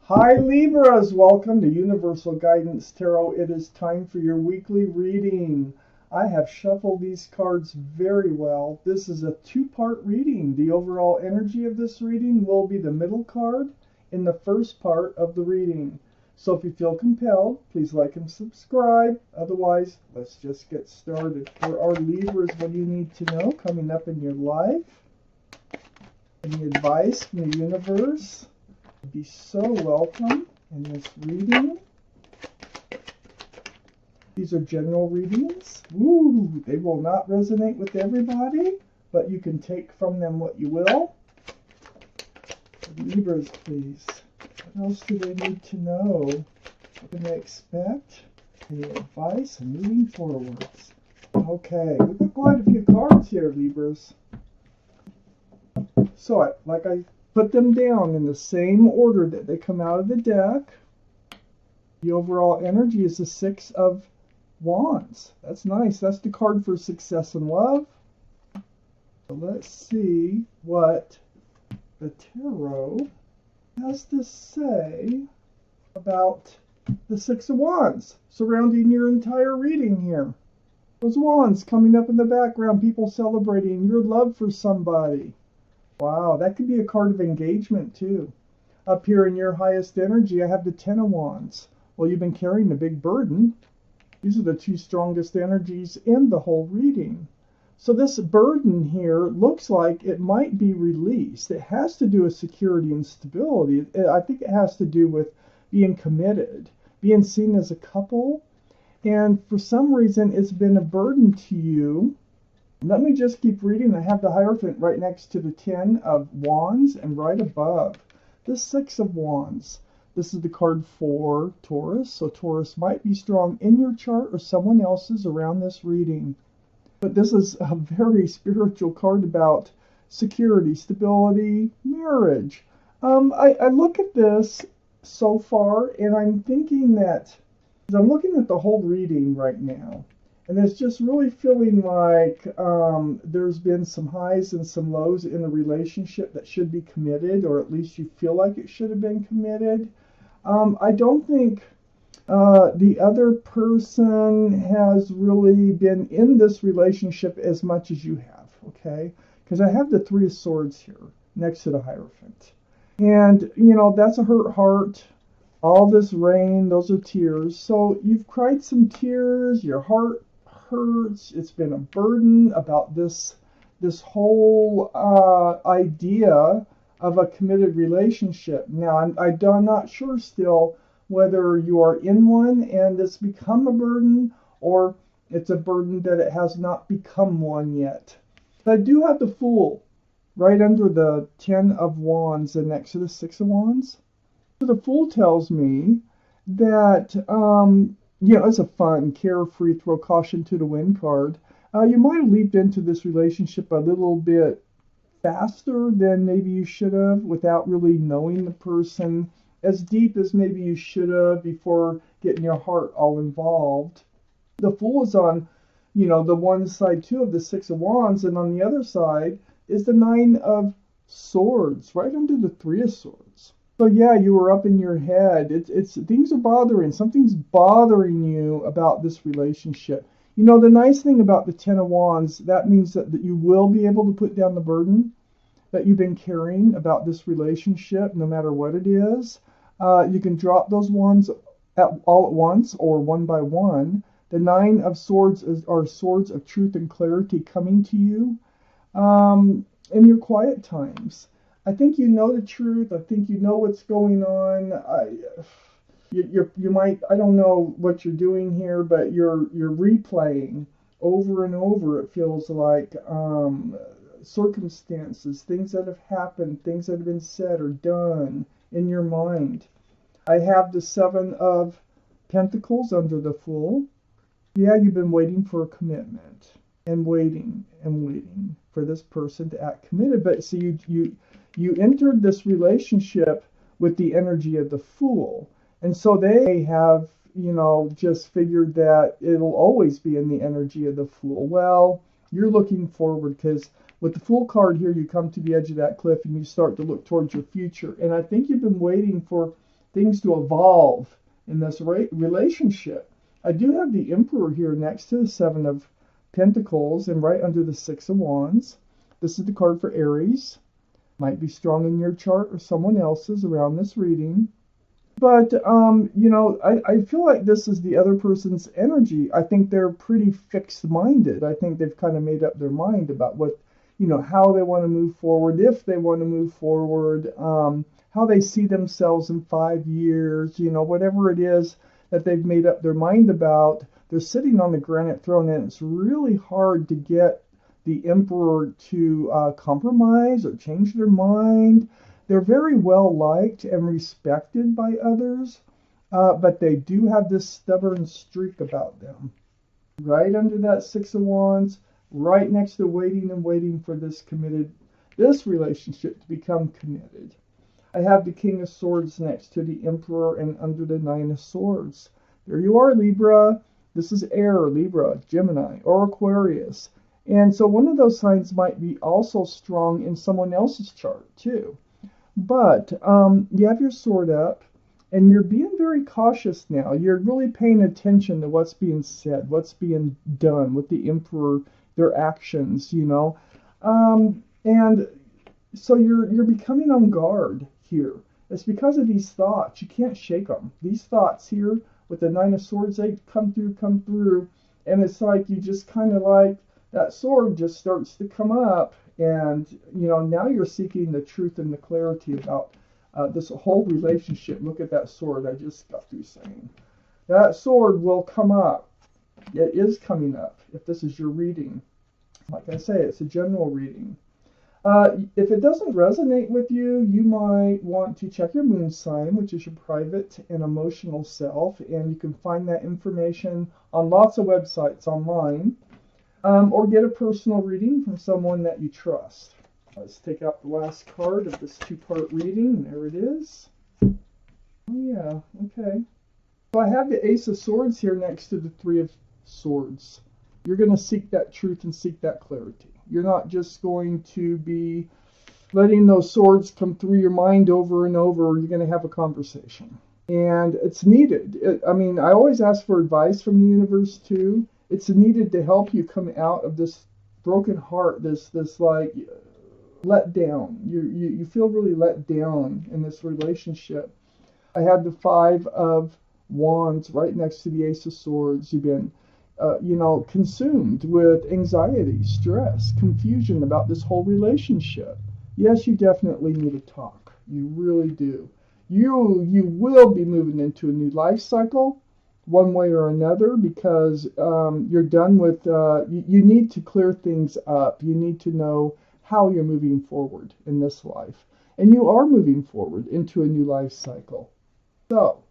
Hi Libras, welcome to Universal Guidance Tarot. It is time for your weekly reading. I have shuffled these cards very well. This is a two-part reading. The overall energy of this reading will be the middle card in the first part of the reading. So if you feel compelled, please like and subscribe. Otherwise, let's just get started. For our Libras, what do you need to know coming up in your life? Any advice from the universe? Be so welcome in this reading. These are general readings. Ooh, they will not resonate with everybody, but you can take from them what you will. Libras, please. What else do they need to know? What can they expect? Any advice and moving forwards? Okay, we've got quite a few cards here, Libras. So, I put them down in the same order that they come out of the deck. The overall energy is the Six of Wands. That's nice. That's the card for success and love. So let's see what the tarot has to say about the Six of Wands surrounding your entire reading here. Those wands coming up in the background, people celebrating your love for somebody. Wow, that could be a card of engagement too. Up here in your highest energy, I have the Ten of Wands. Well, you've been carrying a big burden. These are the two strongest energies in the whole reading. So this burden here looks like it might be released. It has to do with security and stability. I think it has to do with being committed, being seen as a couple. And for some reason, it's been a burden to you. Let me just keep reading. I have the Hierophant right next to the Ten of Wands and right above the Six of Wands. This is the card for Taurus. So Taurus might be strong in your chart or someone else's around this reading. But this is a very spiritual card about security, stability, marriage. I look at this so far and I'm thinking that, I'm looking at the whole reading right now. And it's just really feeling like there's been some highs and some lows in a relationship that should be committed, or at least you feel like it should have been committed. I don't think the other person has really been in this relationship as much as you have, okay? Because I have the Three of Swords here next to the Hierophant. And, you know, that's a hurt heart. All this rain, those are tears. So you've cried some tears, your heart hurts. It's been a burden about this whole idea of a committed relationship. Now, I'm not sure still whether you are in one and it's become a burden, or it's a burden that it has not become one yet. But I do have the Fool right under the Ten of Wands and next to the Six of Wands. So the Fool tells me that it's a fun, carefree, throw caution to the wind card. You might have leaped into this relationship a little bit faster than maybe you should have without really knowing the person as deep as maybe you should have before getting your heart all involved. The Fool is on, the one side too of the Six of Wands, and on the other side is the Nine of Swords, right under the Three of Swords. So yeah, you were up in your head. It's things are bothering. Something's bothering you about this relationship. The nice thing about the Ten of Wands, that means that you will be able to put down the burden that you've been carrying about this relationship, no matter what it is. You can drop those wands all at once or one by one. The Nine of Swords are swords of truth and clarity coming to you in your quiet times. I think you know the truth. I think you know what's going on. You might, I don't know what you're doing here, but you're replaying over and over. It feels like circumstances, things that have happened, things that have been said or done in your mind. I have the Seven of Pentacles under the Fool. Yeah, you've been waiting for a commitment and waiting for this person to act committed. But see, you entered this relationship with the energy of the Fool. And so they have, just figured that it'll always be in the energy of the Fool. Well, you're looking forward because with the Fool card here, you come to the edge of that cliff and you start to look towards your future. And I think you've been waiting for things to evolve in this relationship. I do have the Emperor here next to the Seven of Pentacles and right under the Six of Wands. This is the card for Aries. Might be strong in your chart or someone else's around this reading. But, you know, I feel like this is the other person's energy. I think they're pretty fixed-minded. I think they've kind of made up their mind about what, you know, how they want to move forward, if they want to move forward, how they see themselves in 5 years, you know, whatever it is that they've made up their mind about. They're sitting on the granite throne, and it's really hard to get the Emperor to compromise or change their mind. They're very well liked and respected by others, but they do have this stubborn streak about them. Right under that Six of Wands, right next to waiting and waiting for this relationship to become committed. I have the King of Swords next to the Emperor and under the Nine of Swords. There you are, Libra. This is air, Libra, Gemini, or Aquarius. And so one of those signs might be also strong in someone else's chart, too. But you have your sword up, and you're being very cautious now. You're really paying attention to what's being said, what's being done with the Emperor, their actions, you know. And so you're becoming on guard here. It's because of these thoughts. You can't shake them. These thoughts here with the Nine of Swords, they come through, and it's like you just kind of like, that sword just starts to come up. And, you know, now you're seeking the truth and the clarity about this whole relationship. Look at that sword I just got through saying. That sword will come up. It is coming up if this is your reading. Like I say, it's a general reading. If it doesn't resonate with you, you might want to check your moon sign, which is your private and emotional self. And you can find that information on lots of websites online. Or get a personal reading from someone that you trust. Let's take out the last card of this two-part reading. There it is. Oh, yeah, okay. So I have the Ace of Swords here next to the Three of Swords. You're going to seek that truth and seek that clarity. You're not just going to be letting those swords come through your mind over and over. You're going to have a conversation. And it's needed. I mean, I always ask for advice from the universe, too. It's needed to help you come out of this broken heart, this like let down. You feel really let down in this relationship. I had the Five of Wands right next to the Ace of Swords. You've been, you know, consumed with anxiety, stress, confusion about this whole relationship. Yes, you definitely need to talk. You really do. You will be moving into a new life cycle, one way or another, because you're done with, you need to clear things up. You need to know how you're moving forward in this life. And you are moving forward into a new life cycle. So,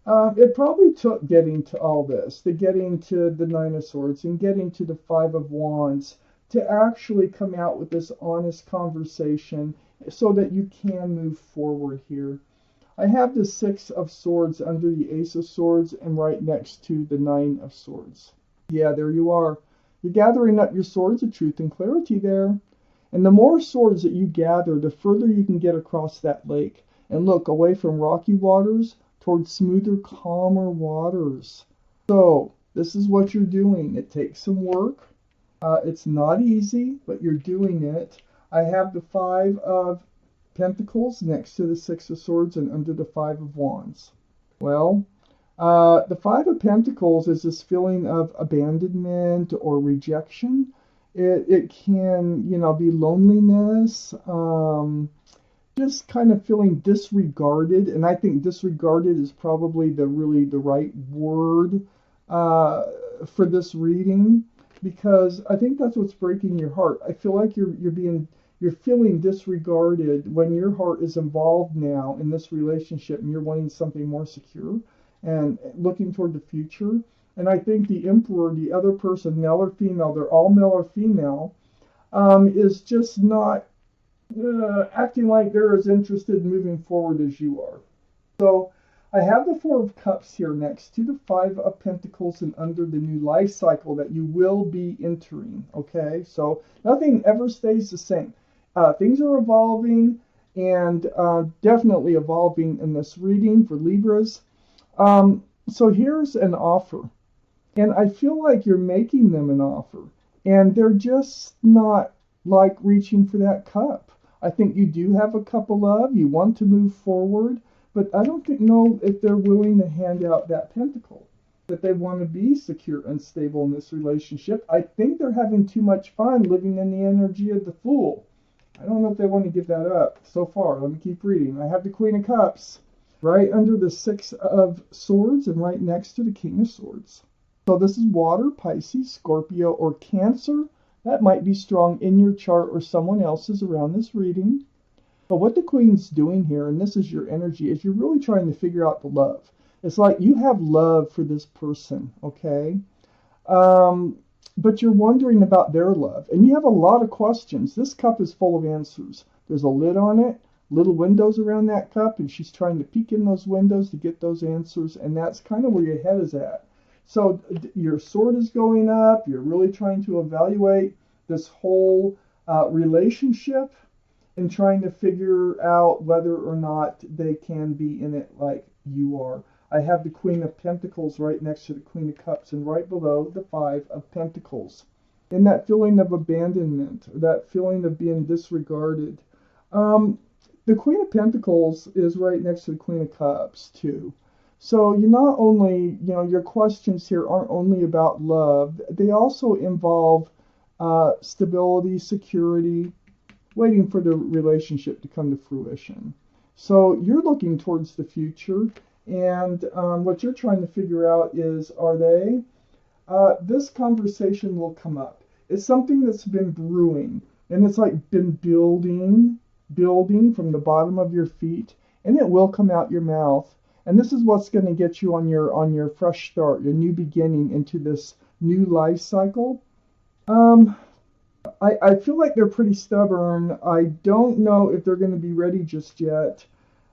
it probably took getting to all this, to getting to the Nine of Swords and getting to the Five of Wands, to actually come out with this honest conversation so that you can move forward here. I have the Six of Swords under the Ace of Swords and right next to the Nine of Swords. Yeah, there you are. You're gathering up your swords of truth and clarity there. And the more swords that you gather, the further you can get across that lake and look away from rocky waters towards smoother, calmer waters. So, this is what you're doing. It takes some work. It's not easy, but you're doing it. I have the Five of Pentacles next to the Six of Swords and under the Five of Wands. Well, the Five of Pentacles is this feeling of abandonment or rejection. It can, you know, be loneliness, just kind of feeling disregarded. And I think disregarded is probably the right word for this reading, because I think that's what's breaking your heart. I feel like you're feeling disregarded when your heart is involved now in this relationship and you're wanting something more secure and looking toward the future. And I think the Emperor, the other person, male or female, they're all male or female, is just not acting like they're as interested in moving forward as you are. So I have the Four of Cups here next to the Five of Pentacles and under the new life cycle that you will be entering. Okay, so nothing ever stays the same. Things are evolving, and definitely evolving in this reading for Libras. So here's an offer, and I feel like you're making them an offer, and they're just not like reaching for that cup. I think you do have a cup of love, you want to move forward, but I don't know if they're willing to hand out that pentacle, that they want to be secure and stable in this relationship. I think they're having too much fun living in the energy of the Fool. I don't know if they want to give that up so far. Let me keep reading. I have the Queen of Cups right under the Six of Swords and right next to the King of Swords. So this is water, Pisces, Scorpio, or Cancer. That might be strong in your chart or someone else's around this reading. But what the Queen's doing here, and this is your energy, is you're really trying to figure out the love. It's like you have love for this person, okay? But you're wondering about their love. And you have a lot of questions. This cup is full of answers. There's a lid on it, little windows around that cup, and she's trying to peek in those windows to get those answers. And that's kind of where your head is at. So your sword is going up. You're really trying to evaluate this whole relationship and trying to figure out whether or not they can be in it like you are. I have the Queen of Pentacles right next to the Queen of Cups and right below the Five of Pentacles. And that feeling of abandonment, that feeling of being disregarded. The Queen of Pentacles is right next to the Queen of Cups too. So you not only, your questions here aren't only about love, they also involve stability, security, waiting for the relationship to come to fruition. So you're looking towards the future, and what you're trying to figure out is, are they? This conversation will come up. It's something that's been brewing, and it's like been building from the bottom of your feet, and it will come out your mouth. And this is what's going to get you on your fresh start, your new beginning into this new life cycle. I feel like they're pretty stubborn. I don't know if they're going to be ready just yet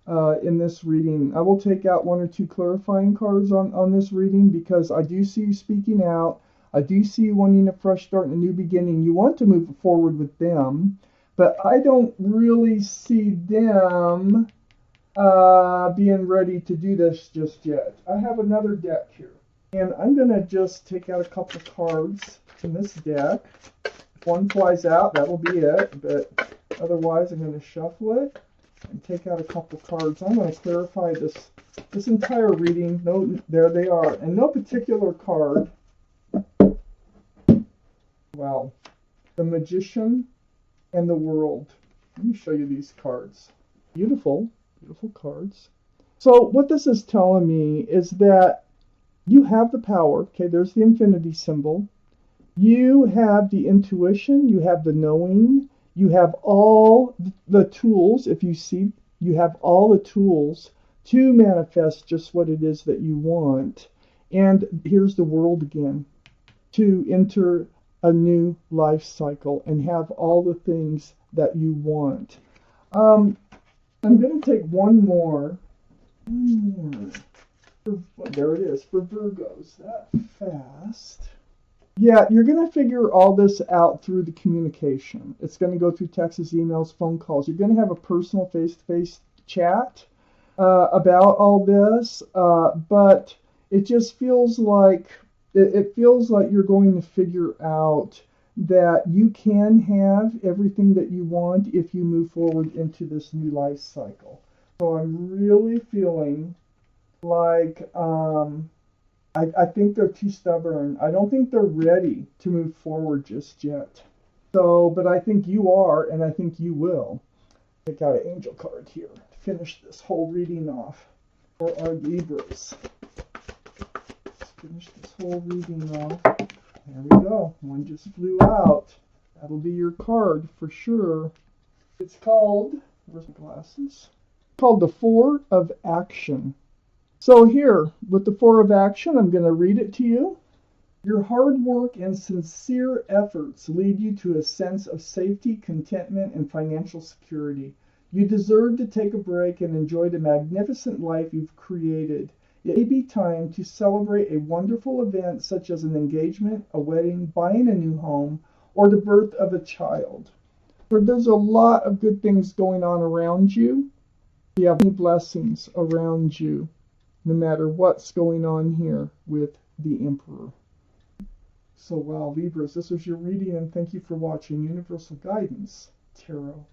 in this reading. I will take out one or two clarifying cards on this reading because I do see you speaking out. I do see you wanting a fresh start and a new beginning. You want to move forward with them, but I don't really see them being ready to do this just yet. I have another deck here, and I'm going to just take out a couple of cards in this deck. If one flies out, that'll be it, but otherwise I'm going to shuffle it and take out a couple of cards. I'm going to clarify this entire reading. No, there they are, and no particular card. Wow. The Magician and the World. Let me show you these cards. Beautiful. Beautiful cards. So what this is telling me is that you have the power. Okay, there's the infinity symbol. You have the intuition. You have the knowing. You have all the tools. If you see, you have all the tools to manifest just what it is that you want. And here's the world again. To enter a new life cycle and have all the things that you want. I'm going to take one more. There it is, for Virgos. That fast. Yeah, you're going to figure all this out through the communication. It's going to go through texts, emails, phone calls. You're going to have a personal face-to-face chat about all this, but it just feels like you're going to figure out that you can have everything that you want if you move forward into this new life cycle. So I'm really feeling like I think they're too stubborn. I don't think they're ready to move forward just yet. So, but I think you are, and I think you will. Take out an angel card here to finish this whole reading off for our Libras. Let's finish this whole reading off. There we go. One just flew out. That'll be your card for sure. It's called, where's my glasses? Called the Four of Action. So here, with the Four of Action, I'm going to read it to you. Your hard work and sincere efforts lead you to a sense of safety, contentment, and financial security. You deserve to take a break and enjoy the magnificent life you've created. It may be time to celebrate a wonderful event such as an engagement, a wedding, buying a new home, or the birth of a child. There's a lot of good things going on around you. You have many blessings around you, no matter what's going on here with the Emperor. So, wow, Libras, this was your reading, and thank you for watching Universal Guidance Tarot.